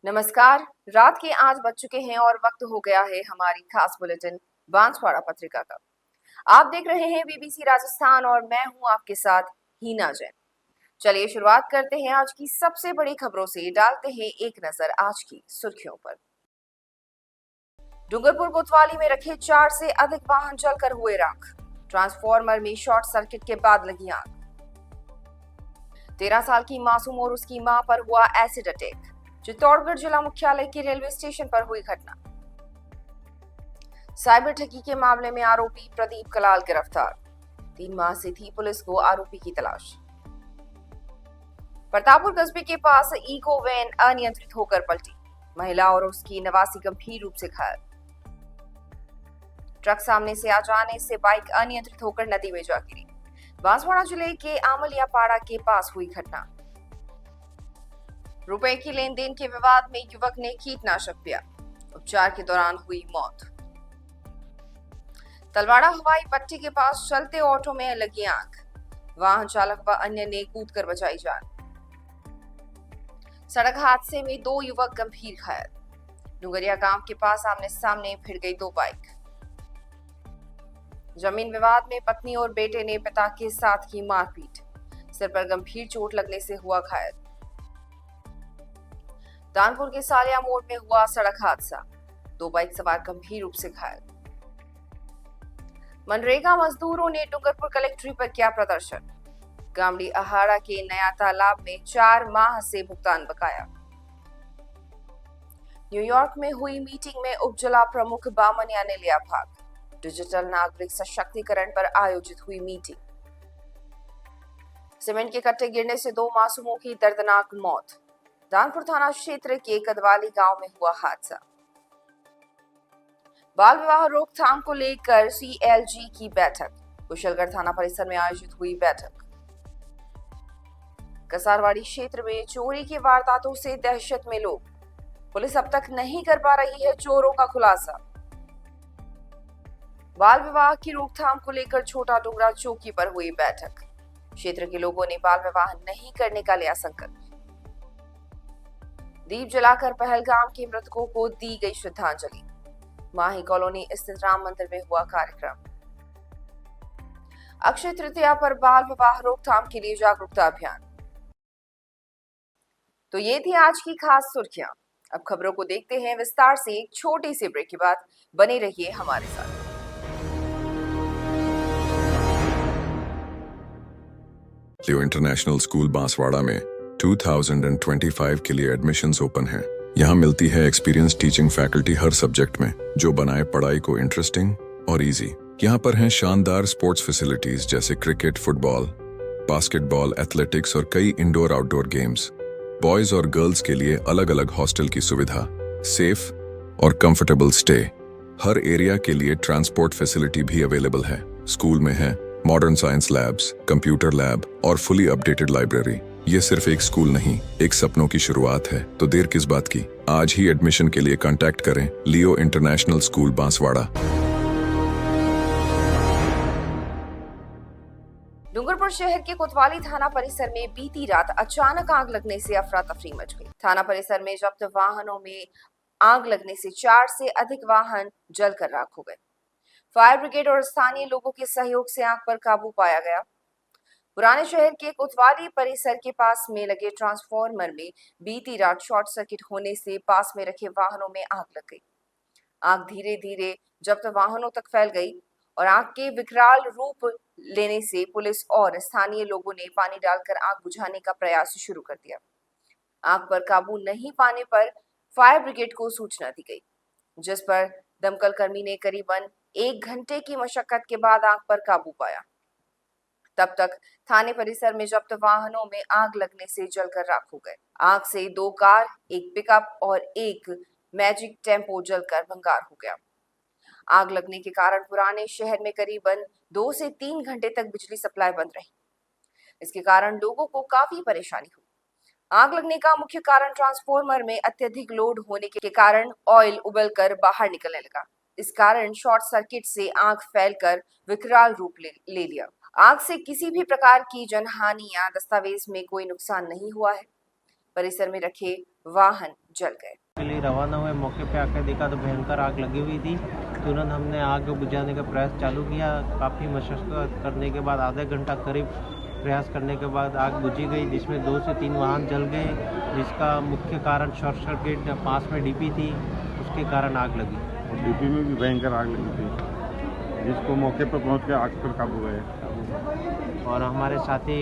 नमस्कार। रात के 8 बज चुके हैं और वक्त हो गया है हमारी खास बुलेटिन बांसवाड़ा पत्रिका का। आप देख रहे हैं बीबीसी राजस्थान और मैं हूं आपके साथ हीना जैन। चलिए शुरुआत करते हैं आज की सबसे बड़ी खबरों से। डालते हैं एक नजर आज की सुर्खियों पर। डूंगरपुर कोतवाली में रखे 4 से अधिक वाहन जलकर हुए राख। ट्रांसफार्मर में शॉर्ट सर्किट के बाद लगी आग। 13 साल की मासूम और उसकी मां पर हुआ एसिड अटैक। चित्तौड़गढ़ जिला मुख्यालय के रेलवे स्टेशन पर हुई घटना। साइबर ठगी के मामले में आरोपी प्रदीप कलाल गिरफ्तार। 3 माह से थी पुलिस को आरोपी की तलाश। प्रतापपुर कस्बे के पास इको वैन अनियंत्रित होकर पलटी। महिला और उसकी नवासी गंभीर रूप से घायल। ट्रक सामने से आ जाने से बाइक अनियंत्रित होकर नदी में जा गिरी। बांसवाड़ा जिले के आमलियापाड़ा के पास हुई घटना। रुपए की लेन देन के विवाद में युवक ने कीटनाशक पिया। उपचार के दौरान हुई मौत। तलवाड़ा हवाई पट्टी के पास चलते ऑटो में लगी आग। वाहन चालक व अन्य ने कूदकर बचाई जान। सड़क हादसे में 2 युवक गंभीर घायल। डुंगरिया गांव के पास आमने सामने भिड़ गई 2 बाइक। जमीन विवाद में पत्नी और बेटे ने पिता के साथ की मारपीट। सिर पर गंभीर चोट लगने से हुआ घायल। दानपुर के सालिया मोड़ में हुआ सड़क हादसा। 2 बाइक सवार गंभीर रूप से घायल। मनरेगा मजदूरों ने डूंगरपुर कलेक्ट्रेट पर किया प्रदर्शन। गामड़ी अहाड़ा के नया तालाब में 4 माह से भुगतान बकाया। न्यूयॉर्क में हुई मीटिंग में उप जिला प्रमुख बामनिया ने लिया भाग। डिजिटल नागरिक सशक्तिकरण पर आयोजित हुई मीटिंग। सीमेंट के कट्टे गिरने से 2 मासूमों की दर्दनाक मौत। दानपुर थाना क्षेत्र के कदवाली गांव में हुआ हादसा। बाल विवाह रोकथाम को लेकर सीएलजी की बैठक। कुशलगढ़ थाना परिसर में आयोजित हुई बैठक। कसारवाड़ी क्षेत्र में चोरी की वारदातों से दहशत में लोग। पुलिस अब तक नहीं कर पा रही है चोरों का खुलासा। बाल विवाह की रोकथाम को लेकर छोटा डुंगरा चौकी पर हुई बैठक। क्षेत्र के लोगों ने बाल विवाह नहीं करने का लिया संकल्प। दीप जलाकर पहलगाम के मृतकों को दी गई श्रद्धांजलि। माही कॉलोनी स्थित राम मंदिर में हुआ कार्यक्रम। अक्षय तृतीया पर बाल विवाह रोकथाम के लिए जागरूकता अभियान। तो ये थी आज की खास सुर्खियां। अब खबरों को देखते हैं विस्तार से। एक छोटी सी ब्रेक के बाद बने रहिए हमारे साथ। लियो इंटरनेशनल स्कूल बांसवाड़ा में 2025 के लिए एडमिशन्स ओपन हैं। यहाँ मिलती है एक्सपीरियंस टीचिंग फैकल्टी हर सब्जेक्ट में, जो बनाए पढ़ाई को इंटरेस्टिंग और इजी। यहाँ पर हैं शानदार स्पोर्ट्स फैसिलिटीज जैसे क्रिकेट, फुटबॉल, बास्केटबॉल, एथलेटिक्स और कई इंडोर आउटडोर गेम्स। बॉयज और गर्ल्स के लिए अलग अलग हॉस्टल की सुविधा, सेफ और कंफर्टेबल स्टे। हर एरिया के लिए ट्रांसपोर्ट फैसिलिटी भी अवेलेबल है। स्कूल में है modern science labs, computer lab और फुली अपडेटेड लाइब्रेरी। ये सिर्फ एक स्कूल नहीं, एक सपनों की शुरुआत है। तो देर किस बात की, आज ही एडमिशन के लिए कांटेक्ट करें लियो इंटरनेशनल स्कूल बांसवाड़ा। डूंगरपुर शहर के कोतवाली थाना परिसर में बीती रात अचानक आग लगने से अफरा तफरी मच गई। थाना परिसर में जब्त वाहनों में आग लगने से 4 से अधिक वाहन जलकर राख हो गए। फायर ब्रिगेड और स्थानीय लोगों के सहयोग से आग पर काबू पाया गया। पुराने शहर के कोतवाली परिसर के पास में लगे ट्रांसफार्मर में बीती रात शॉर्ट सर्किट होने से पास में रखे वाहनों में आग लग गई। आग धीरे धीरे जब्त वाहनों तक फैल गई और आग के विकराल रूप लेने से पुलिस और स्थानीय लोगों ने पानी डालकर आग बुझाने का प्रयास शुरू कर दिया। आग पर काबू नहीं पाने पर फायर ब्रिगेड को सूचना दी गई, जिस पर दमकल कर्मी ने करीबन 1 घंटे की मशक्कत के बाद आग पर काबू पाया। तब तक थाने परिसर में जब्त वाहनों में आग लगने से जलकर राख हो गए। आग से 2 कार, 1 पिकअप और 1 मैजिक टेम्पो जलकर भंगार हो गया। आग लगने के कारण पुराने शहर में करीबन 2 से 3 घंटे तक बिजली सप्लाई बंद रही। इसके कारण लोगों को काफी परेशानी हुई। आग लगने का मुख्य कारण ट्रांसफार्मर में अत्यधिक लोड होने के कारण ऑयल उबलकर बाहर निकलने लगा। इस कारण शॉर्ट सर्किट से आग फैलकर विकराल रूप ले लिया। आग से किसी भी प्रकार की जनहानि या दस्तावेज में कोई नुकसान नहीं हुआ है। परिसर में रखे वाहन जल गए। के लिए रवाना हुए। मौके पे आकर देखा तो भयंकर आग लगी हुई थी। तुरंत हमने आग बुझाने का प्रयास चालू किया। काफ़ी मशक्क़त करने के बाद आधा घंटा करीब प्रयास करने के बाद आग बुझी गई, जिसमें 2 से 3 वाहन जल गए, जिसका मुख्य कारण शॉर्ट सर्किट, पास में डीपी थी, उसके कारण आग लगी। और डीपी में भी भयंकर आग लगी थी, जिसको मौके पर पहुंच के आग पर काबू गए। और हमारे साथी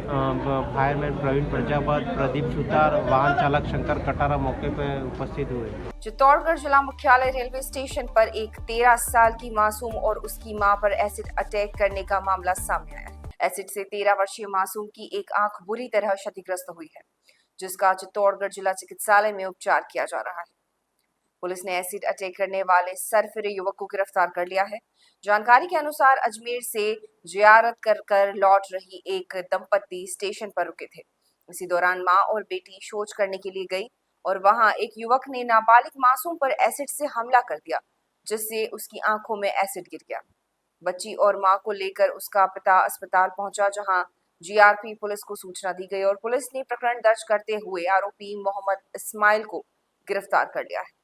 फायरमैन प्रवीण प्रजापत, प्रदीप सुतार, वाहन चालक शंकर कटारा मौके पर उपस्थित हुए। चित्तौड़गढ़ जिला मुख्यालय रेलवे स्टेशन पर एक 13 साल की मासूम और उसकी मां पर एसिड अटैक करने का मामला सामने आया है। एसिड से 13 वर्षीय मासूम की एक आंख बुरी तरह क्षतिग्रस्त हुई है, जिसका चित्तौड़गढ़ जिला चिकित्सालय में उपचार किया जा रहा है। पुलिस ने एसिड अटैक करने वाले सरफिरे युवक को गिरफ्तार कर लिया है। जानकारी के अनुसार अजमेर से जियारत कर लौट रही एक दंपत्ति स्टेशन पर रुके थे। इसी दौरान मां और बेटी शौच करने के लिए गई और वहां एक युवक ने नाबालिग मासूम पर एसिड से हमला कर दिया, जिससे उसकी आंखों में एसिड गिर गया। बच्ची और मां को लेकर उसका पिता अस्पताल पहुंचा, जहां जीआरपी पुलिस को सूचना दी गई और पुलिस ने प्रकरण दर्ज करते हुए आरोपी मोहम्मद इस्माइल को गिरफ्तार कर लिया है।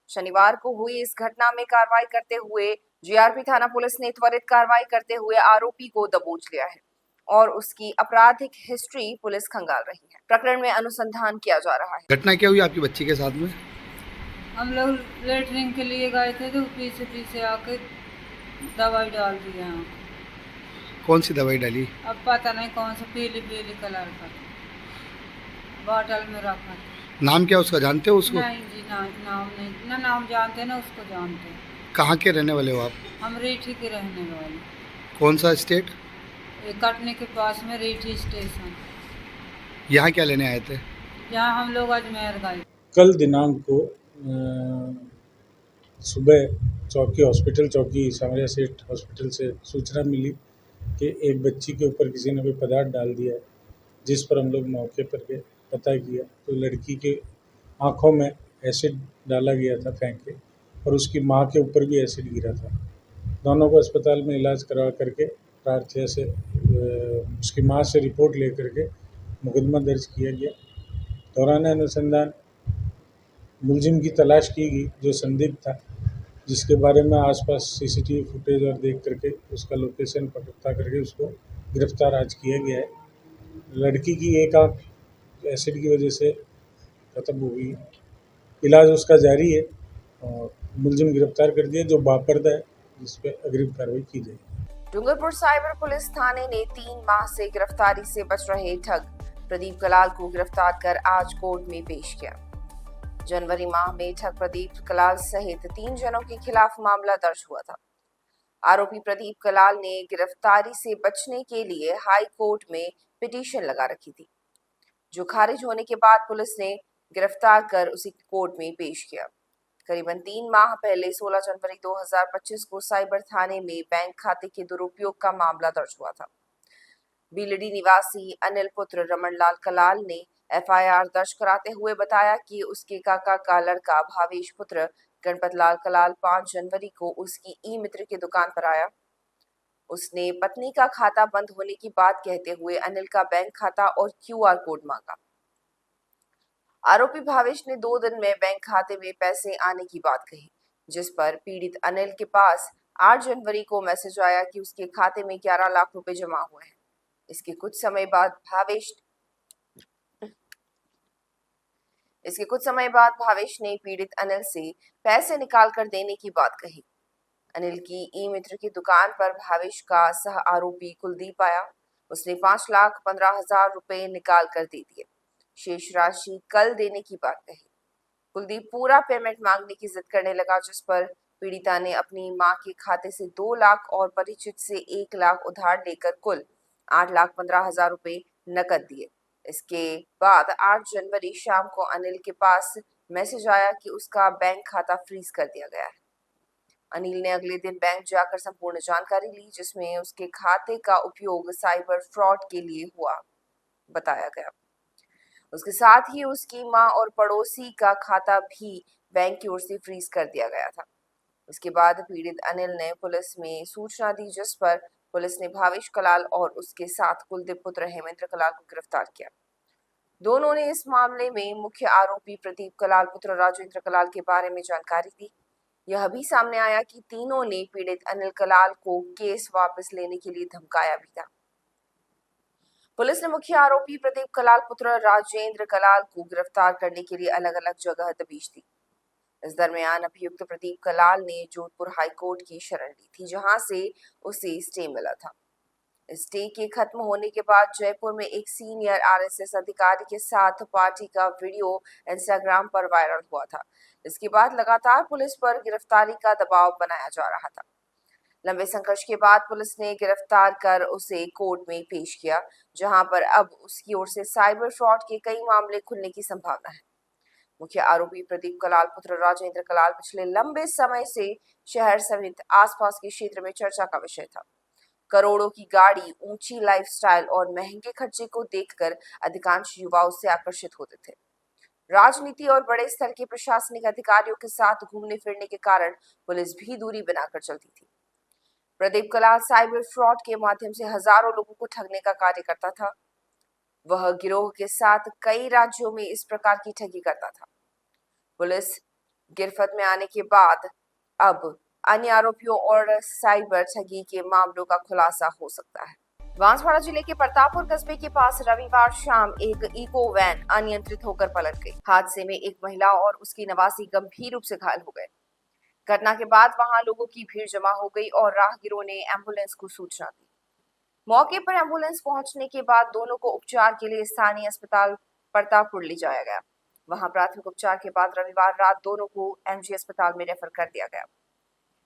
शनिवार को हुई इस घटना में कार्रवाई करते हुए जीआरपी थाना पुलिस ने त्वरित कार्रवाई करते हुए आरोपी को दबोच लिया है और उसकी आपराधिक हिस्ट्री पुलिस खंगाल रही है। प्रकरण में अनुसंधान किया जा रहा है। घटना क्या हुई आपकी बच्ची के साथ में? हम लोग लेटरिन के लिए गए थे तो पीछे पीछे आके दवाई डाल दिया। कौन सी दवाई डाली? अब पता नहीं कौन सा पीली पीली कलर का बॉटल में रखा था। नाम क्या उसका, जानते हो उसको? नहीं जी, नाम नहीं, ना नाम जानते ना उसको जानते। कहाँ के रहने वाले हो आप? हम रीठी के रहने वाले। कौन सा स्टेट? ये कटनी के पास में रीठी स्टेशन। यहाँ क्या लेने आए थे? यहाँ हम लोग अजमेर गए। कल दिनांक को सुबह हॉस्पिटल चौकी सामरिया सेठ हॉस्पिटल से सूचना मिली कि एक बच्ची के ऊपर किसी ने कोई पदार्थ डाल दिया है, जिस पर हम लोग मौके पर गए, पता किया तो लड़की के आँखों में एसिड डाला गया था फेंक के, और उसकी माँ के ऊपर भी एसिड गिरा था। दोनों को अस्पताल में इलाज करवा करके प्रार्थना से उसकी माँ से रिपोर्ट ले करके मुकदमा दर्ज किया गया। दौरान अनुसंधान मुलजिम की तलाश की गई, जो संदिग्ध था, जिसके बारे में आसपास सीसीटीवी फुटेज और देख करके उसका लोकेशन पता करके उसको गिरफ्तार आज किया गया है। लड़की की एक आँख एसिड की वजह से खत्म हो गई है, इलाज उसका जारी है और मुलजिम गिरफ्तार कर दिया जो बापर्दा है, जिस पर अग्रिम कार्रवाई की जाएगी। डूंगरपुर साइबर पुलिस थाने ने 3 माह से गिरफ्तारी से बच रहे ठग प्रदीप कलाल को गिरफ्तार कर आज कोर्ट में पेश किया। जनवरी माह में ठग प्रदीप कलाल सहित 3 जनों के खिलाफ मामला दर्ज हुआ था। आरोपी प्रदीप कलाल ने गिरफ्तारी से बचने के लिए हाई कोर्ट में पिटीशन लगा रखी थी, जो खारिज होने के बाद पुलिस ने गिरफ्तार कर उसे कोर्ट में पेश किया। करीबन 3 माह पहले 16 जनवरी 2025 को साइबर थाने में बैंक खाते के दुरुपयोग का मामला दर्ज हुआ था। बीलडी निवासी अनिल पुत्र रमनलाल कलाल ने एफआईआर दर्ज कराते हुए बताया कि उसके काका का लड़का भावेश पुत्र गणपत लाल कलाल 5 जनवरी को उसकी ई मित्र की दुकान पर आया। उसने पत्नी का खाता बंद होने की बात कहते हुए अनिल का बैंक खाता और क्यूआर कोड मांगा। आरोपी भावेश ने 2 दिन में बैंक खाते में पैसे आने की बात कही, जिस पर पीड़ित अनिल के पास 8 जनवरी को मैसेज आया कि उसके खाते में 11 लाख रुपए जमा हुए हैं। इसके कुछ समय बाद भावेश ने पीड़ित अनिल से पैसे निकाल कर देने की बात कही। अनिल की ई मित्र की दुकान पर भावेश का सह आरोपी कुलदीप आया। उसने 5,15,000 रुपए निकाल कर दे दिए। शेष राशि कल देने की बात कही। कुलदीप पूरा पेमेंट मांगने की जिद करने लगा, जिस पर पीड़िता ने अपनी मां के खाते से 2 लाख और परिचित से 1 लाख उधार लेकर कुल 8,15,000 रुपए नकद दिए। इसके बाद 8 जनवरी शाम को अनिल के पास मैसेज आया कि उसका बैंक खाता फ्रीज कर दिया गया है। अनिल ने अगले दिन बैंक जाकर संपूर्ण जानकारी ली, जिसमें उसके खाते का उपयोग साइबर फ्रॉड के लिए हुआ बताया गया। उसके साथ ही उसकी मां और पड़ोसी का खाता भी बैंक की ओर से फ्रीज कर दिया गया था। उसके बाद पीड़ित अनिल ने पुलिस में सूचना दी, जिस पर पुलिस ने भावेश कलाल और उसके साथ कुलदीप पुत्र हेमेंद्र कलाल को गिरफ्तार किया। दोनों ने इस मामले में मुख्य आरोपी प्रदीप कलाल पुत्र राजेंद्र कलाल के बारे में जानकारी दी। यह भी सामने आया कि तीनों ने पीड़ित अनिल कलाल को केस वापस लेने के लिए धमकाया भी था। पुलिस ने मुख्य आरोपी प्रदीप कलाल पुत्र राजेंद्र कलाल को गिरफ्तार करने के लिए अलग अलग जगह दबिश दी। इस दरमियान अभियुक्त प्रदीप कलाल ने जोधपुर हाईकोर्ट की शरण ली थी, जहां से उसे स्टे मिला था। स्टे के खत्म होने के बाद जयपुर में एक सीनियर आरएसएस अधिकारी के साथ पार्टी का वीडियो इंस्टाग्राम पर वायरल हुआ था। इसके बाद लगातार पुलिस पर गिरफ्तारी का दबाव बनाया जा रहा था। लंबे संघर्ष के बाद पुलिस ने गिरफ्तार कर उसे कोर्ट में पेश किया, जहां पर अब उसकी ओर से साइबर फ्रॉड के कई मामले खुलने की संभावना है। मुख्य आरोपी प्रदीप कलाल पुत्र राजेंद्र कलाल पिछले लंबे समय से शहर समेत आसपास के क्षेत्र में चर्चा का विषय था। करोड़ों की गाड़ी, ऊंची लाइफस्टाइल और महंगे खर्चे को देखकर अधिकांश युवा उससे आकर्षित होते थे। राजनीति और बड़े स्तर के प्रशासनिक अधिकारियों के साथ घूमने फिरने के कारण पुलिस भी दूरी बनाकर चलती थी। प्रदीप कलाल साइबर फ्रॉड के माध्यम से हजारों लोगों को ठगने का कार्य करता था। वह गिरोह के साथ कई राज्यों में इस प्रकार की ठगी करता था। पुलिस गिरफ्त में आने के बाद अब अन्य आरोपियों और साइबर ठगी के मामलों का खुलासा हो सकता है। बांसवाड़ा जिले के प्रतापपुर कस्बे के पास रविवार शाम एक इको वैन अनियंत्रित होकर पलट गई। हादसे में एक महिला और उसकी नवासी गंभीर रूप से घायल हो गए। घटना के बाद वहां लोगों की भीड़ जमा हो गई और राहगीरों ने एम्बुलेंस को सूचना दी। मौके पर एम्बुलेंस पहुंचने के बाद दोनों को उपचार के लिए स्थानीय अस्पताल प्रतापपुर ले जाया गया। वहां प्राथमिक उपचार के बाद रविवार रात दोनों को एमजी अस्पताल में रेफर कर दिया गया।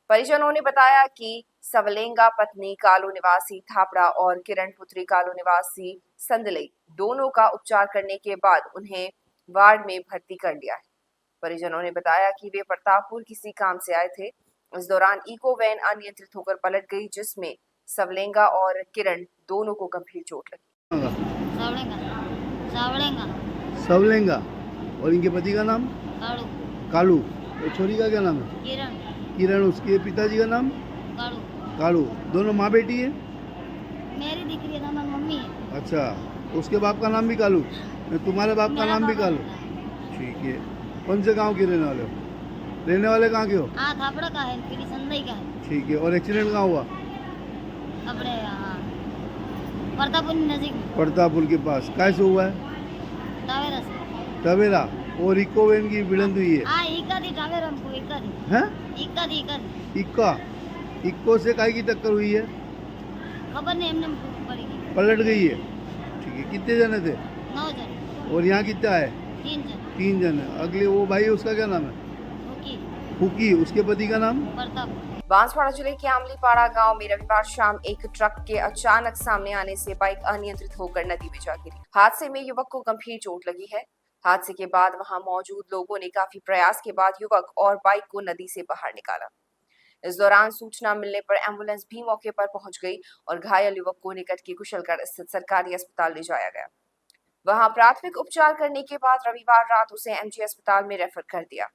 परिजनों ने बताया कि सवलेंगा पत्नी कालू निवासी थापड़ा और किरण पुत्री कालू निवासी संदलई दोनों का उपचार करने के बाद उन्हें वार्ड में भर्ती कर लिया है। परिजनों ने बताया कि वे प्रतापपुर किसी काम से आए थे। इस दौरान इको वैन अनियंत्रित होकर पलट गई, जिसमें सवलेंगा और किरण दोनों को गंभीर चोट लगी। सवलेंगा और इनके पति का नाम कालू। कालू। और छोरी का क्या नाम है? किरण। किरण। उसके पिताजी का नाम कालू। कालू। दोनों माँ बेटी है? मेरी दिक्री है, हमारी मम्मी है। अच्छा, उसके बाप का नाम भी कालू? तुम्हारे बाप का नाम भी कालू? ठीक है। कौन से गांव के रहने वाले हो? रहने वाले कहाँ के हो? हाँ, थापड़ा का है, फिर संदई का है। ठीक है। और एक्सीडेंट कहाँ हुआ? अपने यहाँ प्रतापपुर नजीक में। प्रतापपुर के पास कैसे हुआ है? टावेरा से। टवेरा। और इको वैन की भिड़ंत हुई है? हाँ, इक्का दी टावेरा हमको, इक्का दी। हैं? इक्का दी। इक्का। इक्को से काय की टक्कर हुई है? खबर नहीं, हमने पड़ी। पलट गई है। ठीक है। कितने जने थे? 9 जन। और यहाँ कितना है? 3 जन। 3 जन है। अगले वो भाई, उसका क्या नाम है? ओके। फुकी। उसके पति का नाम? प्रताप। बांसवाड़ा जिले के आमलीपाड़ा गांव में रविवार शाम एक ट्रक के अचानक सामने आने से बाइक अनियंत्रित होकर नदी में जा गिरी। हादसे में युवक को गंभीर चोट लगी है। हादसे के बाद वहां मौजूद लोगों ने काफी प्रयास के बाद युवक और बाइक को नदी से बाहर निकाला। इस दौरान सूचना मिलने पर एम्बुलेंस भी मौके पर पहुंच गई और घायल युवक को निकट के कुशलगढ़ स्थित सरकारी अस्पताल ले जाया गया। वहां प्राथमिक उपचार करने के बाद रविवार रात उसे एमजी अस्पताल में रेफर कर दिया।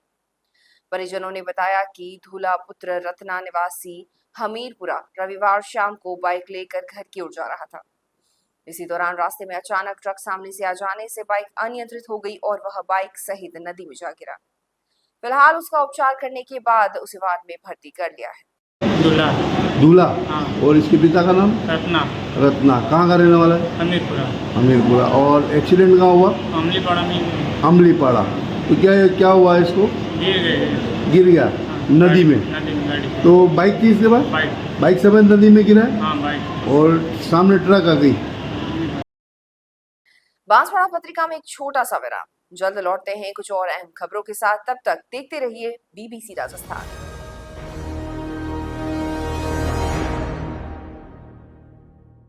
परिजनों ने बताया कि धूला पुत्र रत्ना निवासी हमीरपुरा रविवार शाम को बाइक लेकर घर की ओर जा रहा था। इसी दौरान रास्ते में अचानक ट्रक सामने से आ जाने से बाइक अनियंत्रित हो गई और वह बाइक सहित नदी में जा गिरा। फिलहाल उसका उपचार करने के बाद उसे वार्ड में भर्ती कर लिया है। दूल्हा। दूल्हा। हाँ। और इसके पिता का नाम? रत्ना। रत्ना। कहाँ का रहने वाला है? हमीरपुरा। हमीरपुरा। और एक्सीडेंट कहाँ हुआ? अमलीपाड़ा में। अमलीपाड़ा। तो क्या हुआ इसको? गिर गया नदी में? नदी में गाड़ी। तो बाइक थी इसके बाद? बाइक समेत नदी में गिरा? हाँ, बाइक। और सामने ट्रक आ गई। बांसवाड़ा पत्रिका में एक छोटा सा विराम। जल्द लौटते हैं कुछ और अहम खबरों के साथ। तब तक देखते रहिए बीबीसी राजस्थान।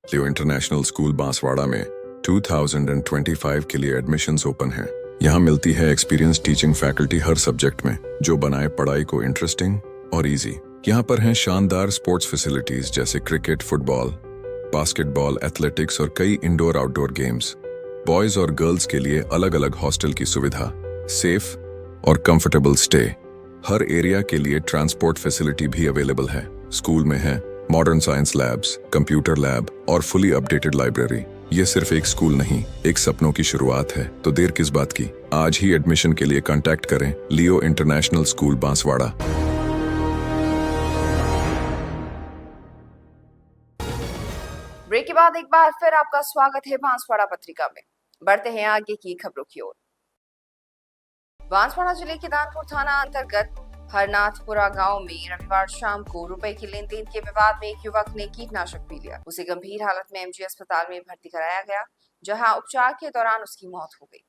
लियो इंटरनेशनल स्कूल बांसवाड़ा में 2025 के लिए एडमिशन्स ओपन हैं। यहाँ मिलती है एक्सपीरियंस टीचिंग फैकल्टी हर सब्जेक्ट में, जो बनाए पढ़ाई को इंटरेस्टिंग और इजी। यहाँ पर हैं शानदार स्पोर्ट्स फैसिलिटीज जैसे क्रिकेट, फुटबॉल, बास्केटबॉल, एथलेटिक्स और कई इंडोर आउटडोर गेम्स। बॉयज और गर्ल्स के लिए अलग अलग हॉस्टल की सुविधा, सेफ और कंफर्टेबल स्टे। हर एरिया के लिए ट्रांसपोर्ट फैसिलिटी भी अवेलेबल है। स्कूल में है modern science labs, computer lab और फुली अपडेटेड लाइब्रेरी। ये सिर्फ एक स्कूल नहीं, एक सपनों की शुरुआत है। तो देर किस बात की, आज ही एडमिशन के लिए कांटेक्ट करें लियो इंटरनेशनल स्कूल बांसवाड़ा। ब्रेक के बाद एक बार फिर आपका स्वागत है बांसवाड़ा पत्रिका में। बढ़ते हैं आगे की खबरों की ओर। बांसवाड़ा जिले के दानपुर थाना अंतर्गत हरनाथपुरा गांव में रविवार शाम को रुपए के लेन देन के विवाद में एक युवक ने कीटनाशक पी लिया। उसे गंभीर हालत में एमजी अस्पताल में भर्ती कराया गया, जहां उपचार के दौरान उसकी मौत हो गई।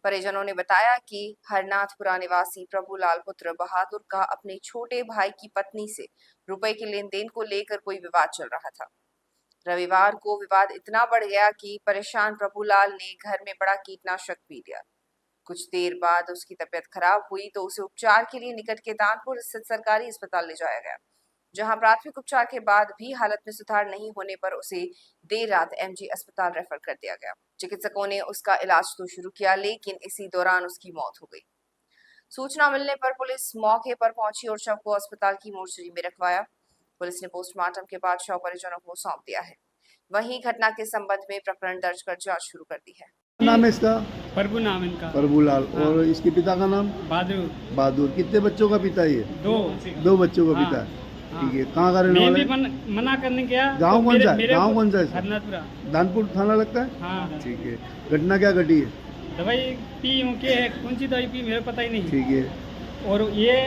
परिजनों ने बताया कि हरनाथपुरा निवासी प्रभुलाल पुत्र बहादुर का अपने छोटे भाई की पत्नी से रुपए के लेन देन को लेकर कोई विवाद चल रहा था। रविवार को विवाद इतना बढ़ गया कि परेशान प्रभुलाल ने घर में बड़ा कीटनाशक पी लिया। कुछ देर बाद उसकी तबीयत खराब हुई तो उसे उपचार के लिए निकट के दानपुर स्थित सरकारी अस्पताल ले जाया गया, जहां प्राथमिक उपचार के बाद भी हालत में सुधार नहीं होने पर उसे देर रात एमजी अस्पताल रेफर कर दिया गया। चिकित्सकों ने उसका इलाज तो शुरू किया, लेकिन इसी दौरान उसकी मौत हो गई। सूचना मिलने पर पुलिस मौके पर पहुंची और शव को अस्पताल की मोर्चरी में रखवाया। पुलिस ने पोस्टमार्टम के बाद शव परिजनों को सौंप दिया है। वहीं घटना के संबंध में प्रकरण दर्ज कर जांच शुरू कर दी है। नाम है इसका? प्रभु नाम इनका। प्रभुलाल। और इसके पिता का नाम? बहादुर। बहादुर। कितने बच्चों का पिता है ये? दो बच्चों का पिता है। ठीक है। कहाँ का रहने वाला है? मना करने गया। गाँव कौन सा है? गाँव कौन सा है? हरनाथपुरा। दानपुर थाना लगता है। हाँ ठीक है। घटना क्या घटी है? दवाई पी हूँ के है, कौन सी दवाई पी मेरे पता ही नहीं। ठीक है। और ये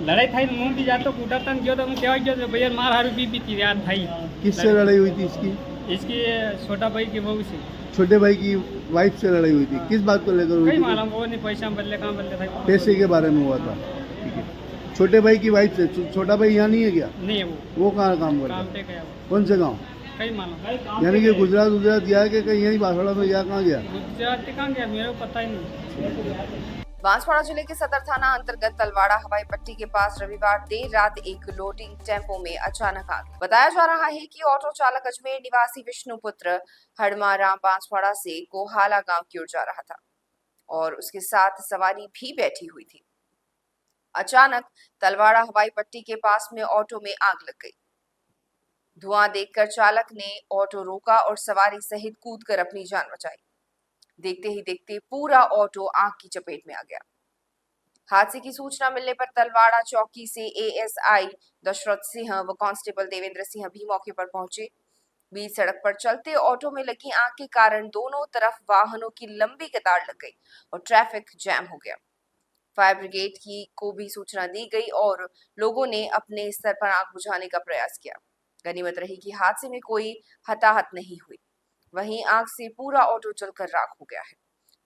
लड़ाई था, मुँह भी जाता कूटा तंग किया था, क्या भैया मार हारू पी यार भाई। किससे लड़ाई हुई थी इसकी? इसकी छोटा भाई की बहू से। छोटे भाई की वाइफ से लड़ाई हुई थी। किस बात को लेकर हुई कहीं थी? मालूम, वो नहीं पैसा बदले कहाँ बदले था। पैसे के बारे में हुआ था। ठीक है। छोटे भाई की वाइफ से। छोटा भाई यहाँ नहीं है क्या? नहीं है वो कहाँ काम करता काम है? पे गया वो। कौन से गाँव? कहीं मालूम। यानी कि गुजरात गया कि कहीं यहीं बांसवाड़ा में गया? कहाँ गया? गुजरात कहाँ गया मेरे को पता ही नहीं। बांसवाड़ा जिले के सदर थाना अंतर्गत तलवाड़ा हवाई पट्टी के पास रविवार देर रात एक लोडिंग टेम्पो में अचानक आग लगी। बताया जा रहा है कि ऑटो चालक अजमेर निवासी विष्णुपुत्र हड़माराम बांसवाड़ा से कोहाला गांव की ओर जा रहा था और उसके साथ सवारी भी बैठी हुई थी। अचानक तलवाड़ा हवाई पट्टी के पास में ऑटो में आग लग गई। धुआं देखकर चालक ने ऑटो रोका और सवारी सहित कूदकर अपनी जान बचाई। देखते ही देखते पूरा ऑटो आग की चपेट में आ गया। हादसे की सूचना मिलने पर तलवाड़ा चौकी से एएसआई दशरथ सिंह व कांस्टेबल देवेंद्र सिंह भी मौके पर पहुंचे। बीच सड़क पर चलते ऑटो में लगी आग के कारण दोनों तरफ वाहनों की लंबी कतार लग गई और ट्रैफिक जैम हो गया। फायर ब्रिगेड को भी सूचना दी गई और लोगों ने अपने स्तर पर आग बुझाने का प्रयास किया। गनीमत रही कि हादसे में कोई हताहत नहीं हुई। वहीं आग से पूरा ऑटो जलकर राख हो गया है।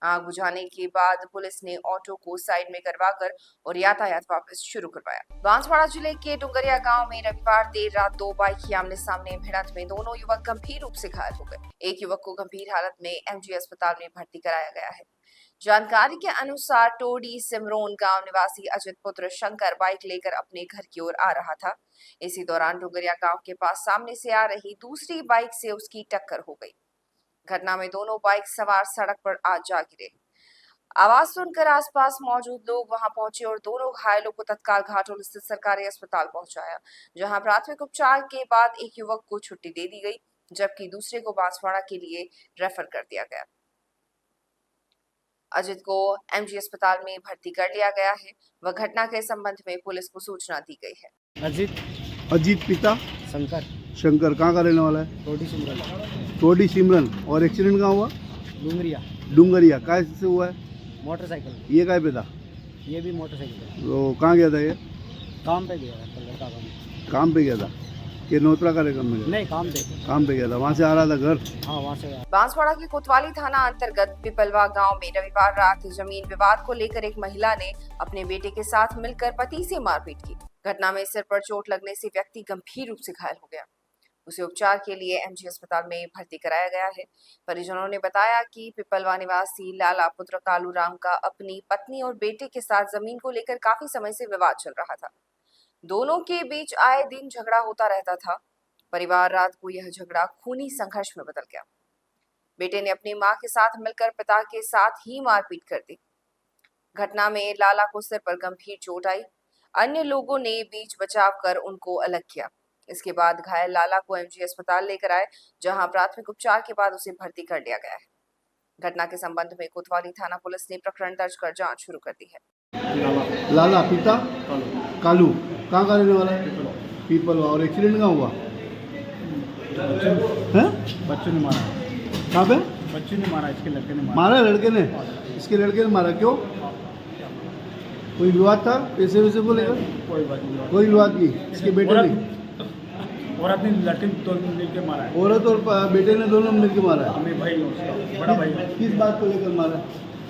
आग बुझाने के बाद पुलिस ने ऑटो को साइड में करवाकर और यातायात वापस शुरू करवाया। बांसवाड़ा जिले के डुंगरिया गांव में रविवार देर रात दो बाइक की आमने सामने भिड़ंत में दोनों युवक गंभीर रूप से घायल हो गए। एक युवक को गंभीर हालत में एमजी अस्पताल में भर्ती कराया गया है। जानकारी के अनुसार टोडी सिमरोन गांव निवासी अजित पुत्र शंकर बाइक लेकर अपने घर की ओर आ रहा था। इसी दौरान डुंगरिया गांव के पास सामने से आ रही दूसरी बाइक से उसकी टक्कर हो गई। घटना में दोनों बाइक सवार सड़क पर आज जा गिरे। आवाज सुनकर आसपास मौजूद लोग वहां पहुंचे और दोनों घायलों को तत्काल घाटोल स्थित सरकारी अस्पताल पहुंचाया, जहां प्राथमिक उपचार के बाद एक युवक को छुट्टी दे दी गई, जबकि दूसरे को बांसवाड़ा के लिए रेफर कर दिया गया। अजित को एमजी अस्पताल में भर्ती कर लिया गया है व घटना के संबंध में पुलिस को सूचना दी गई है। अजीत पिता शंकर। शंकर कहाँ का रहने वाला है? टोडी सिमरन। और एक्सीडेंट कहाँ हुआ? डुंगरिया। कैसे हुआ है? मोटरसाइकिल। ये काय पे था? ये भी मोटरसाइकिल। तो कहाँ गया था ये? काम पे गया था, लड़का काम पे गया था कि नोतरा कार्यक्रम में गया? नहीं, काम पे गया था। वहाँ से आ रहा था घर? हाँ, वहाँ से। बांसवाड़ा के कोतवाली थाना अंतर्गत पिपलवा गांव में रविवार रात जमीन विवाद को लेकर एक महिला ने अपने बेटे के साथ मिलकर पति से मारपीट की। घटना में सिर पर चोट लगने से व्यक्ति गंभीर रूप से घायल हो गया। उसे उपचार के लिए एमजी अस्पताल में भर्ती कराया गया है। परिजनों ने बताया कि पिपलवा निवासी लाला पुत्र कालूराम का अपनी पत्नी और बेटे के साथ जमीन को लेकर काफी समय से विवाद चल रहा था। दोनों के बीच आए दिन झगड़ा होता रहता था। परिवार रात को यह झगड़ा खूनी संघर्ष में बदल गया। बेटे ने अपनी मां के साथ मिलकर पिता के साथ ही मारपीट कर दी। घटना में लाला को सिर पर गंभीर चोट आई। अन्य लोगों ने बीच बचाव कर उनको अलग किया। इसके बाद घायल लाला को एमजी अस्पताल लेकर आए, जहां प्राथमिक उपचार के बाद उसे भर्ती कर लिया गया है। घटना के संबंध में कोतवाली थाना पुलिस ने प्रकरण दर्ज कर जांच शुरू कर दी है। लाला पिता कालू कहाँ का रहने वाला है? पीपल। और एक्सीडेंट कहाँ हुआ है? बच्चों ने मारा, कहाँ पे बच्चों ने मारा, इसके लड़के ने मारा? लड़के ने, इसके लड़के ने मारा। क्यों? कोई विवाद था पैसे वैसे को लेकर? कोई बात नहीं, कोई विवाद नहीं। इसके बेटे ने, औरत ने लड़के दोनों मिल के मारा है। औरत और बेटे ने दोनों मिलकर मारा है। हमें भाई उसका बड़ा भाई है। किस बात को लेकर मारा?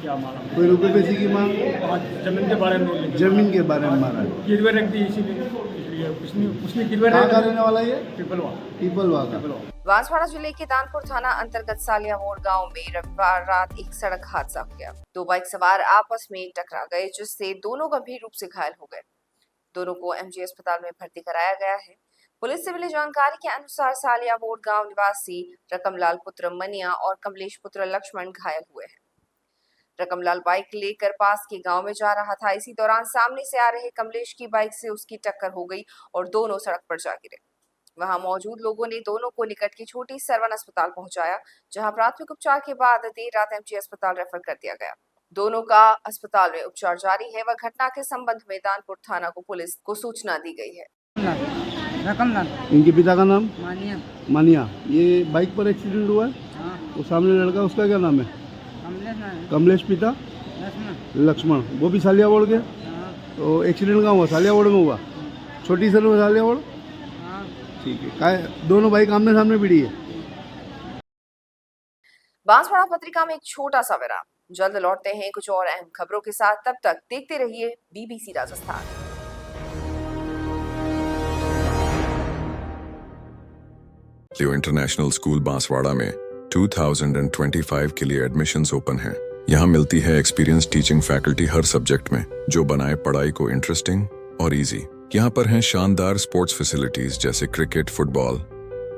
क्या मारा? कोई रुपए पैसे की मांग? जमीन के बारे में, जमीन के बारे में मारा है। गिरवे रख दी, इसीलिए उसने गिरवे कहाँ का रहने वाला है? पीपलवा। पीपलवा का। बांसवाड़ा जिले के दानपुर थाना अंतर्गत सालिया मोड़ गांव में रविवार रात एक सड़क हादसा हो गया। दो बाइक सवार आपस में टकरा गए, जिससे दोनों गंभीर रूप से घायल हो गए। दोनों को एमजी अस्पताल में भर्ती कराया गया है। पुलिस से मिली जानकारी के अनुसार सालिया मोड़ गांव निवासी रकमलाल पुत्र मनिया और कमलेश पुत्र लक्ष्मण घायल हुए हैं। रकमलाल बाइक लेकर पास के गांव में जा रहा था। इसी दौरान सामने से आ रहे कमलेश की बाइक से उसकी टक्कर हो गई और दोनों सड़क पर जा गिरे। वहां मौजूद लोगों ने दोनों को निकट की छोटी सरवन अस्पताल पहुंचाया, जहां प्राथमिक उपचार के बाद देर रात एमजी अस्पताल रेफर कर दिया गया। दोनों का अस्पताल में उपचार जारी है। वह घटना के संबंध में दानपुर थाना को पुलिस को सूचना दी गई है। रकमलाल इनके पिता का नाम? मानिया। मानिया। ये बाइक पर एक्सीडेंट हुआ है? हाँ, वो सामने लड़का, उसका क्या नाम है? कमलेश नाम है। कमलेश। पिता? लक्ष्मण। लक्ष्मण। वो भी सालिया वोड़ के? हाँ, तो एक्सीडेंट कहाँ हुआ? सालिया वोड़ में हुआ? छोटी सर में सालिया वोड़? हाँ। ठीक है। काय दोनों बाइक आमने सामने भिड़ी है? बांसवाड़ा पत्रिका में एक छोटा सा विराम। जल्द लौटते हैं कुछ और अहम खबरों के साथ। तब तक देखते रहिए बीबीसी राजस्थान। लियो इंटरनेशनल स्कूल बांसवाड़ा में 2025 के लिए एडमिशन्स ओपन हैं। यहाँ मिलती है एक्सपीरियंस टीचिंग फैकल्टी हर सब्जेक्ट में, जो बनाए पढ़ाई को इंटरेस्टिंग और इजी। यहाँ पर हैं शानदार स्पोर्ट्स फैसिलिटीज जैसे क्रिकेट, फुटबॉल,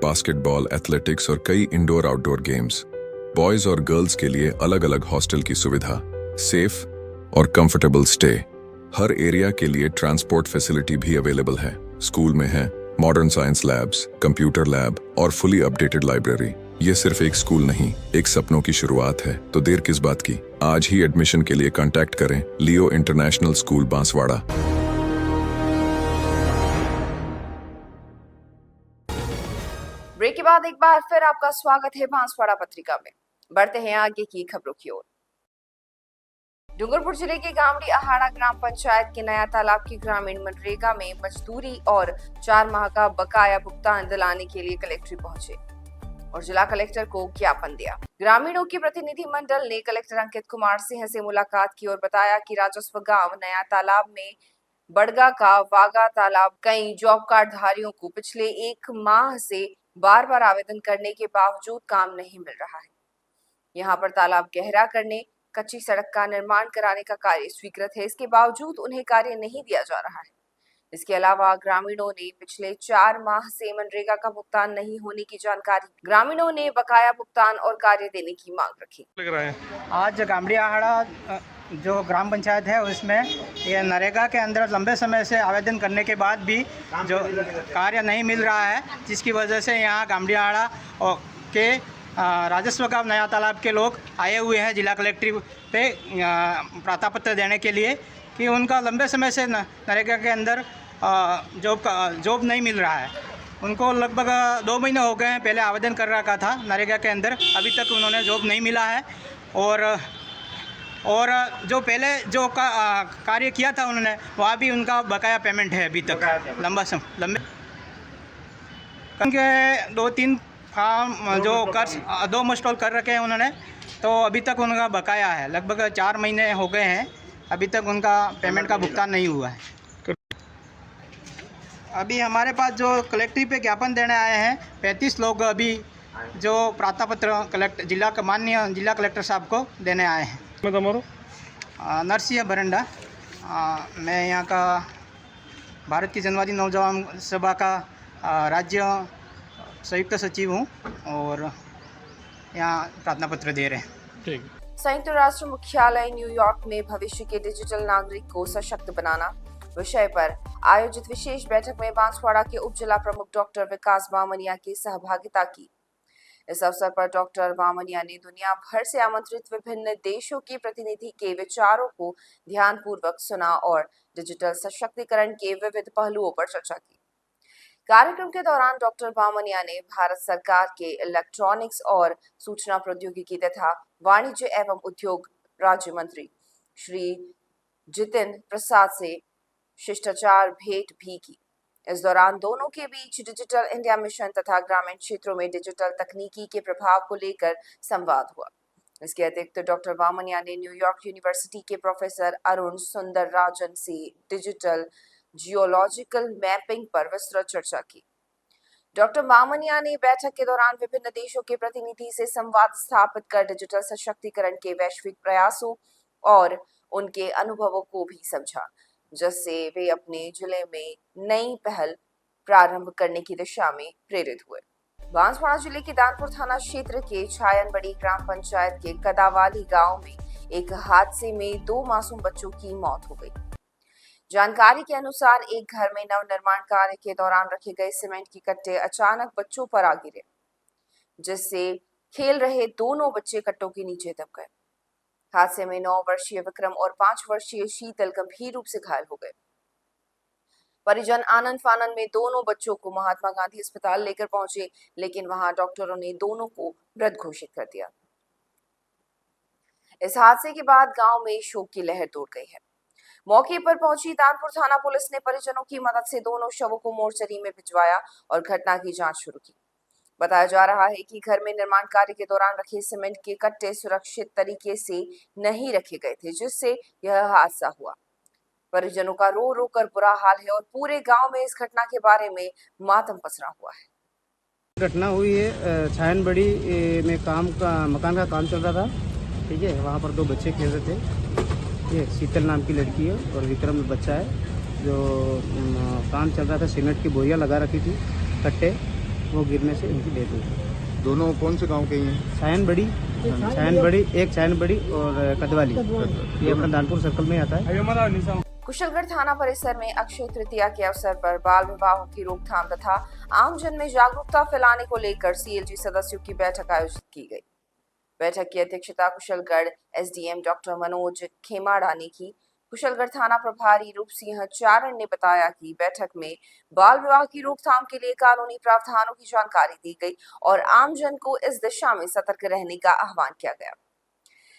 बास्केटबॉल, एथलेटिक्स और कई इंडोर आउटडोर गेम्स। बॉयज और गर्ल्स के लिए अलग अलग हॉस्टल की सुविधा, सेफ और कंफर्टेबल स्टे। हर एरिया के लिए ट्रांसपोर्ट फैसिलिटी भी अवेलेबल है। स्कूल में है modern science labs, computer lab और फुली अपडेटेड लाइब्रेरी। ये सिर्फ एक स्कूल नहीं, एक सपनों की शुरुआत है। तो देर किस बात की? आज ही एडमिशन के लिए कांटेक्ट करें लियो इंटरनेशनल स्कूल बांसवाड़ा। ब्रेक के बाद एक बार फिर आपका स्वागत है बांसवाड़ा पत्रिका में। बढ़ते हैं आगे की खबरों की ओर। डूंगरपुर जिले के गामड़ी अहाड़ा ग्राम पंचायत के नया तालाब की ग्रामीण मनरेगा में मजदूरी और 4 माह का बकाया भुगतान दिलाने के लिए कलेक्ट्रेट पहुंचे और जिला कलेक्टर को ज्ञापन दिया। ग्रामीणों के प्रतिनिधि मंडल ने कलेक्टर अंकित कुमार सिंह से मुलाकात की और बताया कि राजस्व गांव नया तालाब में बड़गा का वागा तालाब कई जॉब कार्ड धारियों को पिछले 1 माह से बार-बार आवेदन करने के बावजूद काम नहीं मिल रहा है। यहाँ पर तालाब गहरा करने, कच्ची सड़क का निर्माण कराने का कार्य स्वीकृत है, इसके बावजूद उन्हें कार्य नहीं दिया जा रहा है। इसके अलावा ग्रामीणों ने पिछले 4 माह से मनरेगा का भुगतान नहीं होने की जानकारी। ग्रामीणों ने बकाया भुगतान और कार्य देने की मांग रखी। आज गामड़ी आहाड़ा जो ग्राम पंचायत है उसमें ये नरेगा के अंदर लंबे समय से आवेदन करने के बाद भी जो कार्य नहीं मिल रहा है, जिसकी वजह से यहाँ गामड़ी आहाड़ा के राजस्व गांव नया तालाब के लोग आए हुए हैं जिला कलेक्ट्रेट पे प्रार्थनापत्र देने के लिए कि उनका लंबे समय से नरेगा के अंदर जॉब नहीं मिल रहा है। उनको लगभग 2 महीने हो गए हैं, पहले आवेदन कर रखा था नरेगा के अंदर, अभी तक उन्होंने जॉब नहीं मिला है। और जो पहले जो कार्य किया था उन्होंने, वहाँ भी उनका बकाया पेमेंट है अभी तक लंबे उनके 2-3 काम जो कर 2 मस्टॉल कर रखे हैं उन्होंने, तो अभी तक उनका बकाया है। लगभग 4 महीने हो गए हैं, अभी तक उनका पेमेंट का भुगतान नहीं हुआ है। अभी हमारे पास जो कलेक्ट्रेट पे ज्ञापन देने आए हैं 35 लोग, अभी जो प्रार्थनापत्र माननीय जिला कलेक्टर साहब को देने आए हैं। नरसिंह बरंडा, मैं यहाँ का भारत की जनवादी नौजवान सभा का राज्य संयुक्त सचिव हूँ और यहाँ प्रार्थना पत्र दे रहे हैं। संयुक्त राष्ट्र मुख्यालय न्यूयॉर्क में भविष्य के डिजिटल नागरिक को सशक्त बनाना, विषय पर आयोजित विशेष बैठक में बांसवाड़ा के उप जिला प्रमुख डॉक्टर विकास बामनिया की सहभागिता की। इस अवसर पर डॉक्टर बामनिया ने दुनिया भर से आमंत्रित विभिन्न देशों के प्रतिनिधि के विचारों को ध्यानपूर्वक सुना और डिजिटल सशक्तिकरण के विविध पहलुओं पर चर्चा की। कार्यक्रम के दौरान डॉक्टर बामनिया ने भारत सरकार के इलेक्ट्रॉनिक्स और सूचना प्रौद्योगिकी तथा वाणिज्य एवं उद्योग राज्य मंत्री श्री जितिन प्रसाद से शिष्टाचार भेंट भी की। इस दौरान दोनों के बीच डिजिटल इंडिया मिशन तथा ग्रामीण क्षेत्रों में डिजिटल तकनीकी के प्रभाव को लेकर संवाद हुआ। इसके अतिरिक्त डॉक्टर बामनिया ने न्यूयॉर्क यूनिवर्सिटी के प्रोफेसर अरुण सुंदरराजन से डिजिटल जियोलॉजिकल मैपिंग पर विस्तृत चर्चा की। डॉक्टर बामनिया ने बैठक के दौरान विभिन्न देशों के प्रतिनिधि से संवाद स्थापित कर डिजिटल सशक्तिकरण के वैश्विक प्रयासों और उनके अनुभवों को भी समझा, जिससे वे अपने जिले में नई पहल प्रारंभ करने की दिशा में प्रेरित हुए। बांसवाड़ा जिले के दानपुर थाना क्षेत्र के छायनबड़ी ग्राम पंचायत के कदावाली गांव में एक हादसे में 2 मासूम बच्चों की मौत हो गई। जानकारी के अनुसार एक घर में नवनिर्माण कार्य के दौरान रखे गए सीमेंट के कट्टे अचानक बच्चों पर आ गिरे, जिससे खेल रहे दोनों बच्चे कट्टों के नीचे दब गए। हादसे में 9 वर्षीय विक्रम और 5 वर्षीय शीतल गंभीर रूप से घायल हो गए। परिजन आनंद फानन में दोनों बच्चों को महात्मा गांधी अस्पताल लेकर पहुंचे, लेकिन वहां डॉक्टरों ने दोनों को मृत घोषित कर दिया। इस हादसे के बाद गांव में शोक की लहर दौड़ गई है। मौके पर पहुंची दानपुर थाना पुलिस ने परिजनों की मदद से दोनों शवों को मोर्चरी में भिजवाया और घटना की जांच शुरू की। बताया जा रहा है कि घर में निर्माण कार्य के दौरान रखे सीमेंट के कट्टे सुरक्षित तरीके से नहीं रखे गए थे, जिससे यह हादसा हुआ। परिजनों का रो रो कर बुरा हाल है और पूरे गांव में इस घटना के बारे में मातम पसरा हुआ है। घटना हुई है छायनबड़ी में मकान का काम चल रहा था, ठीक है। वहाँ पर 2 बच्चे खेल रहे थे। ये शीतल नाम की लड़की है और विक्रम बच्चा है। जो काम चल रहा था, सीमेंट की बोरियां लगा रखी थी, कट्टे, वो गिरने से इनकी डेथ हुई। दोनों कौन से गांव के हैं? छायनबड़ी, एक छायनबड़ी और कदवाली, ये अपना दानपुर सर्कल में आता है। कुशलगढ़ थाना परिसर में अक्षय तृतीया के अवसर पर बाल विवाहों की रोकथाम तथा आमजन में जागरूकता फैलाने को लेकर सीएलजी सदस्यों की बैठक आयोजित की गई। बैठक की अध्यक्षता कुशलगढ़ एसडीएम डॉक्टर मनोज खेमाड़ा ने की। कुशलगढ़ थाना प्रभारी रूप सिंह चारण ने बताया कि बैठक में बाल विवाह की रोकथाम के लिए कानूनी प्रावधानों की जानकारी दी गई और आमजन को इस दिशा में सतर्क रहने का आह्वान किया गया।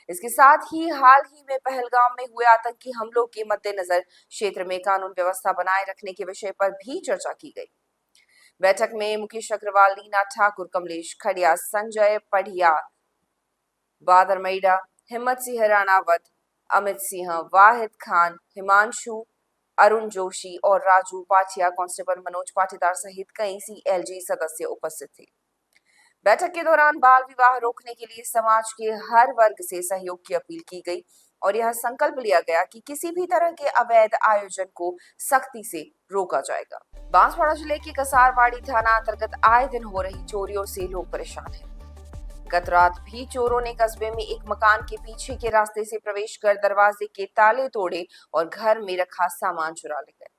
इसके साथ ही हाल ही में पहलगाम में हुए आतंकी हमलों के मद्देनजर क्षेत्र में कानून व्यवस्था बनाए रखने के विषय पर भी चर्चा की गई। बैठक में मुकेश अग्रवाल, लीना ठाकुर, कमलेश खड़िया, संजय पढ़िया, बादर मैडा, हिम्मत सिंह राणावत, अमित सिंह, वाहिद खान, हिमांशु, अरुण जोशी और राजू पाटिया, कांस्टेबल मनोज पाटीदार सहित कई सीएलजी सदस्य उपस्थित थे। बैठक के दौरान बाल विवाह रोकने के लिए समाज के हर वर्ग से सहयोग की अपील की गई और यह संकल्प लिया गया कि किसी भी तरह के अवैध आयोजन को सख्ती से रोका जाएगा। बांसवाड़ा जिले के कसारवाड़ी थाना अंतर्गत आए दिन हो रही चोरियों से लोग परेशान हैं। गत रात भी चोरों ने कस्बे में एक मकान के पीछे के रास्ते से प्रवेश कर दरवाजे के ताले तोड़े और घर में रखा सामान चुरा ले गए।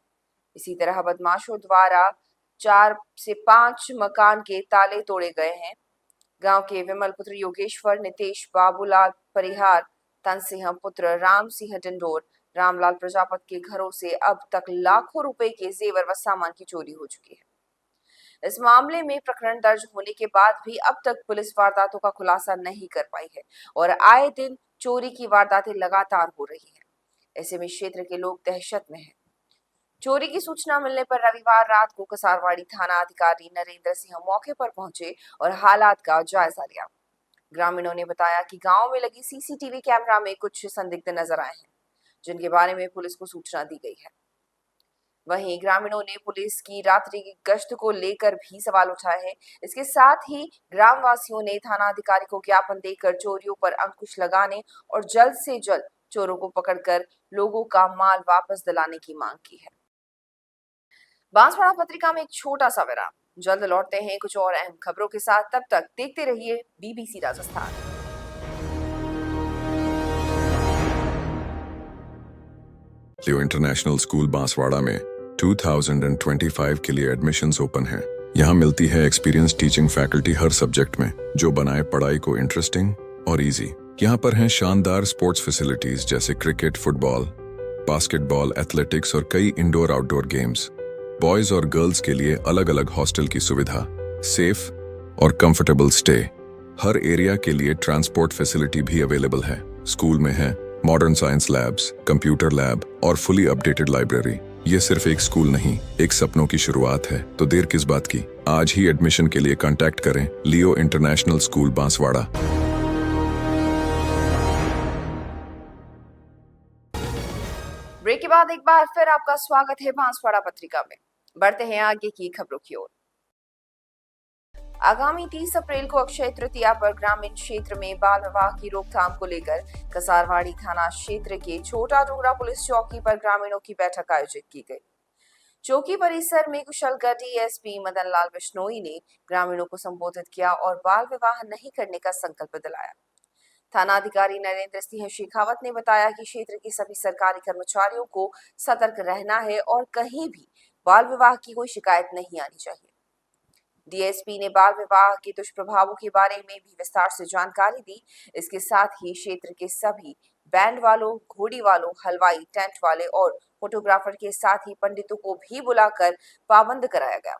इसी तरह बदमाशों द्वारा 4 से 5 मकान के ताले तोड़े गए हैं। गांव के विमल पुत्र योगेश्वर, नितेश, बाबूलाल परिहार, तनसिंह पुत्र राम सिंह डिंडोर, रामलाल प्रजापति के घरों से अब तक लाखों रुपए के जेवर व सामान की चोरी हो चुकी है। इस मामले में प्रकरण दर्ज होने के बाद भी अब तक पुलिस वारदातों का खुलासा नहीं कर पाई है और आए दिन चोरी की वारदातें लगातार हो रही हैं। ऐसे में क्षेत्र के लोग दहशत में हैं। चोरी की सूचना मिलने पर रविवार रात को कसारवाड़ी थाना अधिकारी नरेंद्र सिंह मौके पर पहुंचे और हालात का जायजा लिया। ग्रामीणों ने बताया कि गांव में लगी सीसीटीवी कैमरा में कुछ संदिग्ध नजर आए हैं, जिनके बारे में पुलिस को सूचना दी गई है। वहीं ग्रामीणों ने पुलिस की रात्रि की गश्त को लेकर भी सवाल उठाए हैं। इसके साथ ही ग्रामवासियों ने थाना अधिकारी को ज्ञापन देकर चोरियों पर अंकुश लगाने और जल्द से जल्द चोरों को पकड़कर लोगों का माल वापस दिलाने की मांग की है। बांसवाड़ा पत्रिका में एक छोटा सा विराम, जल्द लौटते हैं कुछ और अहम खबरों के साथ। तब तक देखते रहिए बीबीसी राजस्थान। लियो इंटरनेशनल स्कूल बांसवाड़ा में 2025 के लिए एडमिशन्स ओपन हैं। यहाँ मिलती है एक्सपीरियंस टीचिंग फैकल्टी हर सब्जेक्ट में, जो बनाए पढ़ाई को इंटरेस्टिंग और इजी। यहाँ पर हैं शानदार स्पोर्ट्स फैसिलिटीज जैसे क्रिकेट, फुटबॉल, बास्केटबॉल, एथलेटिक्स और कई इंडोर आउटडोर गेम्स। बॉयज और गर्ल्स के लिए अलग अलग हॉस्टल की सुविधा, सेफ और कंफर्टेबल स्टे। हर एरिया के लिए ट्रांसपोर्ट फैसिलिटी भी अवेलेबल है। स्कूल में है modern science labs, computer lab और फुली अपडेटेड लाइब्रेरी। ये सिर्फ एक स्कूल नहीं, एक सपनों की शुरुआत है। तो देर किस बात की, आज ही एडमिशन के लिए कांटेक्ट करें लियो इंटरनेशनल स्कूल बांसवाड़ा। ब्रेक के बाद एक बार फिर आपका स्वागत है बांसवाड़ा पत्रिका में। बढ़ते हैं आगे की खबरों की ओर। आगामी 30 अप्रैल को अक्षय तृतीया पर ग्रामीण क्षेत्र में बाल विवाह की रोकथाम को लेकर कसारवाड़ी थाना क्षेत्र के छोटा डोगरा पुलिस चौकी पर ग्रामीणों की बैठक आयोजित की गई। चौकी परिसर में कुशलगढ़ डीएसपी मदन लाल बिश्नोई ने ग्रामीणों को संबोधित किया और बाल विवाह नहीं करने का संकल्प दिलाया। थाना अधिकारी नरेंद्र सिंह शेखावत ने बताया कि क्षेत्र के सभी सरकारी कर्मचारियों को सतर्क रहना है और कहीं भी बाल विवाह की कोई शिकायत नहीं आनी चाहिए। डीएसपी ने बाल विवाह के दुष्प्रभावों के बारे में भी विस्तार से जानकारी दी। इसके साथ ही क्षेत्र के सभी बैंड वालों, घोड़ी वालों, हलवाई, टेंट वाले और फोटोग्राफर के साथ ही पंडितों को भी बुलाकर पाबंद कराया गया।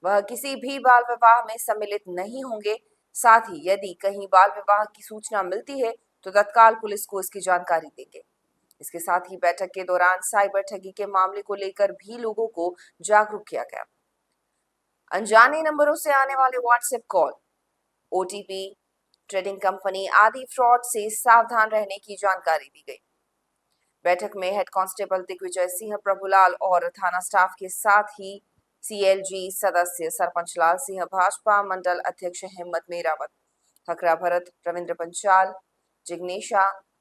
वह किसी भी बाल विवाह में सम्मिलित नहीं होंगे। साथ ही यदि कहीं बाल विवाह की सूचना मिलती है तो तत्काल पुलिस को इसकी जानकारी देंगे। इसके साथ ही बैठक के दौरान साइबर ठगी के मामले को लेकर भी लोगों को जागरूक किया गया। अनजाने नंबरों से आने वाले WhatsApp call, OTP, trading company आदि फ्रॉड से सावधान रहने की जानकारी दी गई। बैठक में हेड कांस्टेबल दिग्विजय सिंह प्रभुलाल और थाना स्टाफ के साथ ही सीएलजी सदस्य सरपंच लाल सिंह, भाजपा मंडल अध्यक्ष हिम्मत मेरावत, हकरा भरत, रविंद्र पंचाल, जिग्नेश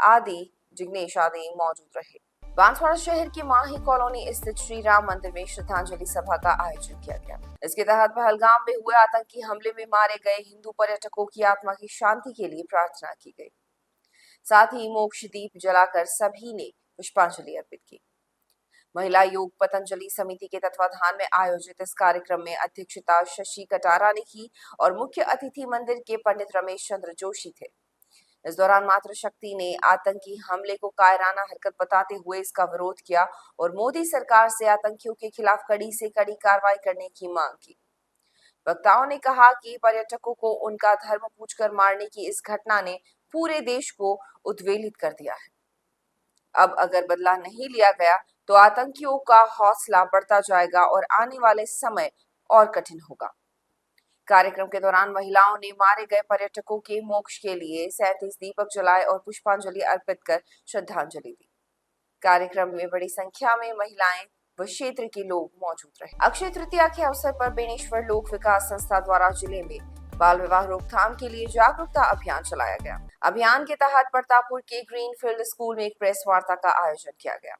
आदि मौजूद रहे। बांसवाड़ा शहर की माही कॉलोनी स्थित श्री राम मंदिर में श्रद्धांजलि सभा का आयोजन किया गया। इसके तहत पहलगाम में हुए आतंकी हमले में मारे गए हिंदू पर्यटकों की आत्मा की शांति के लिए प्रार्थना की गई। साथ ही मोक्ष दीप जलाकर सभी ने पुष्पांजलि अर्पित की। महिला योग पतंजलि समिति के तत्वाधान में आयोजित इस कार्यक्रम में अध्यक्षता शशि कटारा ने की और मुख्य अतिथि मंदिर के पंडित रमेश चंद्र जोशी थे। इस दौरान मातृशक्ति ने आतंकी हमले को कायराना हरकत बताते हुए इसका विरोध किया और मोदी सरकार से आतंकियों के खिलाफ कड़ी से कड़ी कार्रवाई करने की मांग की। वक्ताओं ने कहा कि पर्यटकों को उनका धर्म पूछकर मारने की इस घटना ने पूरे देश को उद्वेलित कर दिया है। अब अगर बदला नहीं लिया गया तो आतंकियों का हौसला बढ़ता जाएगा और आने वाले समय और कठिन होगा। कार्यक्रम के दौरान महिलाओं ने मारे गए पर्यटकों के मोक्ष के लिए 37 दीपक जलाए और पुष्पांजलि अर्पित कर श्रद्धांजलि दी। कार्यक्रम में बड़ी संख्या में महिलाएं व क्षेत्र के लोग मौजूद रहे। अक्षय तृतीया के अवसर पर बेनेश्वर लोक विकास संस्था द्वारा जिले में बाल विवाह रोकथाम के लिए जागरूकता अभियान चलाया गया। अभियान के तहत प्रतापपुर के ग्रीनफील्ड स्कूल में एक प्रेस वार्ता का आयोजन किया गया।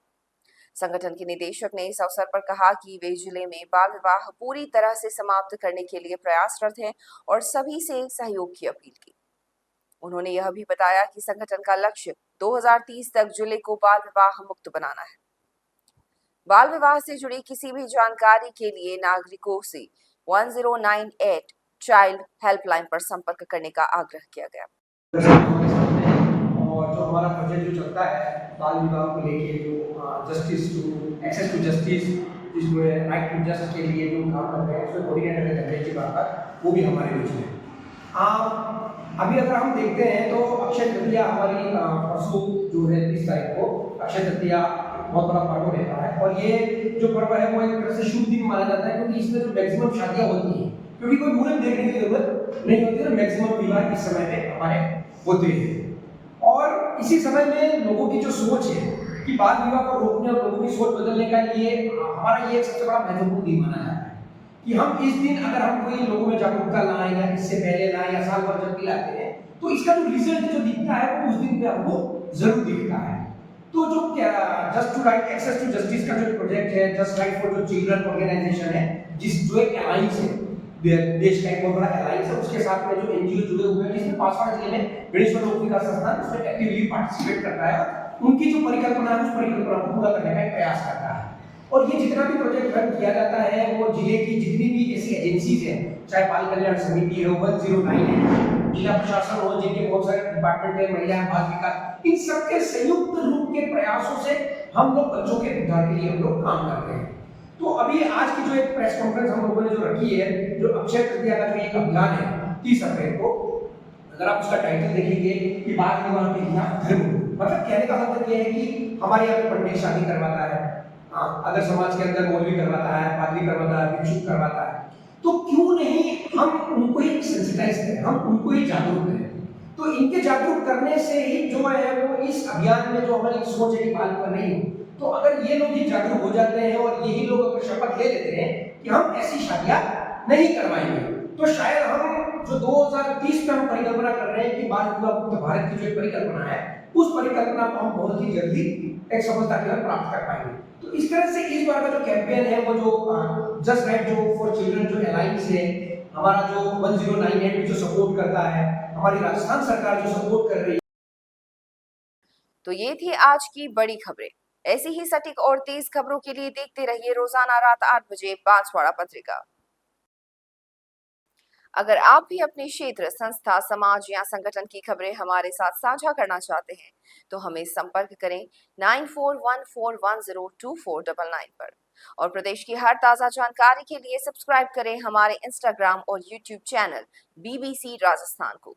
संगठन के निदेशक ने इस अवसर पर कहा कि वे जिले में बाल विवाह पूरी तरह से समाप्त करने के लिए प्रयासरत हैं और सभी से सहयोग की अपील की। उन्होंने यह भी बताया कि संगठन का लक्ष्य 2030 तक जिले को बाल विवाह मुक्त बनाना है। बाल विवाह से जुड़ी किसी भी जानकारी के लिए नागरिकों से 1098 चाइल्ड हेल्पलाइन पर संपर्क करने का आग्रह किया गया। और जो हमारा प्रोजेक्ट जो चलता है बाल विवाह को लेके, जो justice to access to justice, जिसमें राइट टू जस्टिस के लिए जो काम कर रहे हैं उसमें कोऑर्डिनेटर है धनंजय जी बाबा, वो भी हमारे बीच में। अभी अगर हम देखते हैं तो अक्षय तृतीया हमारी परसों जो है 30 तारीख को अक्षय तृतीया बहुत बड़ा पर्व रहता है और ये जो पर्व है वो एक तरह से शुभ दिन माना जाता है, क्योंकि इसमें जो मैक्सिमम शादियाँ होती हैं, क्योंकि कोई मुहूर्त देखने की जरूरत नहीं होती है, मैक्सिमम विवाह इस समय पे हमारे होते हैं। और इसी समय में लोगों की जो सोच है कि बाल विवाह को रोकने और लोगों की सोच बदलने का लिए हमारा ये सबसे बड़ा महत्वपूर्ण दिन माना जाता है कि हम इस दिन अगर हम कोई लोगों में जागरूकता लाएं या इससे पहले लाएं या साल भर जब भी लाते हैं तो इसका जो रिजल्ट जो दिखता है वो उस दिन पे हमको जरूर दिखता है। तो जो just to right access to justice का जो प्रोजेक्ट है, जस्ट राइट फॉर जो चिल्ड्रन ऑर्गेनाइजेशन है, जो एक अलायंस है, देश का एक बहुत बड़ा अलायंस है, उसके साथ में जो एनजीओ जुड़े हुए हैं, जिसमें बांसवाड़ा जिले में बेनेश्वर लोक विकास संस्थान उसमें एक्टिवली पार्टिसिपेट करता है उनकी जो परिकल्पना है उस परिकल्पना को पूरा करने का एक प्रयास करता है। और ये जितना भी प्रोजेक्ट रन किया जाता है वो जिले की जितनी भी ऐसी एजेंसीज हैं, चाहे बाल कल्याण समिति हो, 109 है, जिला प्रशासन हो, जिनके बहुत सारे डिपार्टमेंट है, महिला बाल विकास, इन सबके संयुक्त रूप के प्रयासों से हम लोग बच्चों के उद्धार के लिए हम लोग काम करते हैं। तो अभी आज की जो एक प्रेस कॉन्फ्रेंस हम लोगों ने जो रखी है, जो अक्षय तृतीया का जो एक अभियान है 30 अप्रैल को, अगर आप उसका टाइटल देखेंगे कि बाल विवाह के खिलाफ धर्म, मतलब कहने का मतलब ये है कि हमारे यहाँ पे पंडित शादी करवाता है, अगर समाज के अंदर मौलवी करवाता है, पादरी करवाता है, भिक्षुक करवाता है, तो क्यों नहीं हम उनको ही सेंसिटाइज करें, हम उनको ही जागरूक करें। तो इनके जागरूक करने से ही जो है वो इस अभियान में जो हमारी सोच है कि बाल विवाह नहीं हो, तो अगर ये लोग ही जागरूक हो जाते हैं और यही लोग अगर शपथ ले लेते हैं कि हम ऐसी शादियां नहीं करवाएंगे, तो शायद हम जो 2030 में हम परिकल्पना कर रहे हैं कि बाल विवाह मुक्त भारत की जो परिकल्पना है, उस परिकल्पना को हम बहुत ही जल्दी एक सफलता के साथ प्राप्त कर पाएंगे। तो इस तरह से इस बार का जो कैंपेन है वो जो जस्ट राइट जो फॉर चिल्ड्रन जो अलायंस है, हमारा जो 1098 भी जो सपोर्ट करता है, हमारी राजस्थान सरकार जो सपोर्ट कर रही है। तो ये थी आज की बड़ी खबरें। ऐसी ही सटीक और तेज खबरों के लिए देखते रहिए रोजाना रात 8 बजे बांसवाड़ा पत्रिका। अगर आप भी अपने क्षेत्र, संस्था, समाज या संगठन की खबरें हमारे साथ साझा करना चाहते हैं तो हमें संपर्क करें 9414102499 पर। और प्रदेश की हर ताजा जानकारी के लिए सब्सक्राइब करें हमारे इंस्टाग्राम और यूट्यूब चैनल BBC राजस्थान को।